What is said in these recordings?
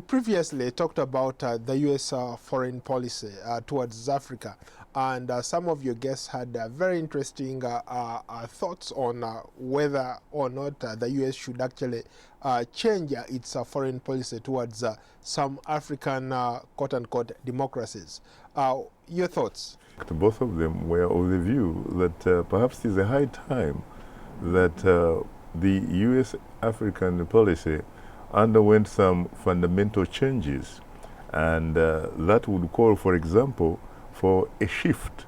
You previously talked about the U.S. Foreign policy towards Africa, and some of your guests had very interesting thoughts on whether or not the U.S. should actually change its foreign policy towards some African quote-unquote democracies. Your thoughts? Both of them were of the view that perhaps it is a high time that the U.S. African policy underwent some fundamental changes, and that would call, for example, for a shift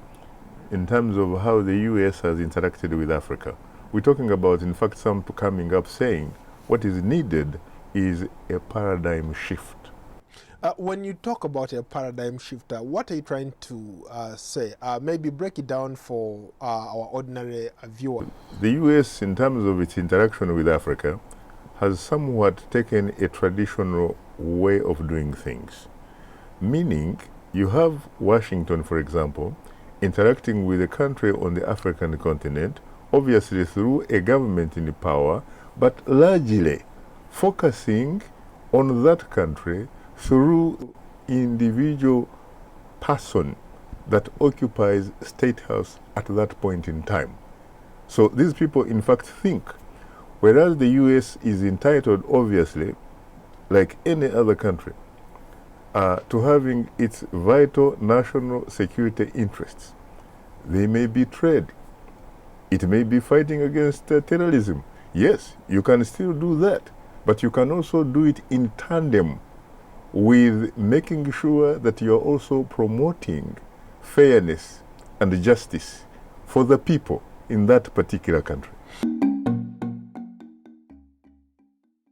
in terms of how the U.S. has interacted with Africa. We're talking about, in fact, some coming up saying what is needed is a paradigm shift. When you talk about a paradigm shift, what are you trying to say? Maybe break it down for our ordinary viewer. The U.S., in terms of its interaction with Africa, has somewhat taken a traditional way of doing things. Meaning, you have Washington, for example, interacting with a country on the African continent, obviously through a government in power, but largely focusing on that country through individual person that occupies State House at that point in time. So these people, in fact, think, whereas the U.S. is entitled, obviously, like any other country, to having its vital national security interests. They may be trade. It may be fighting against terrorism. Yes, you can still do that, but you can also do it in tandem with making sure that you're also promoting fairness and justice for the people in that particular country.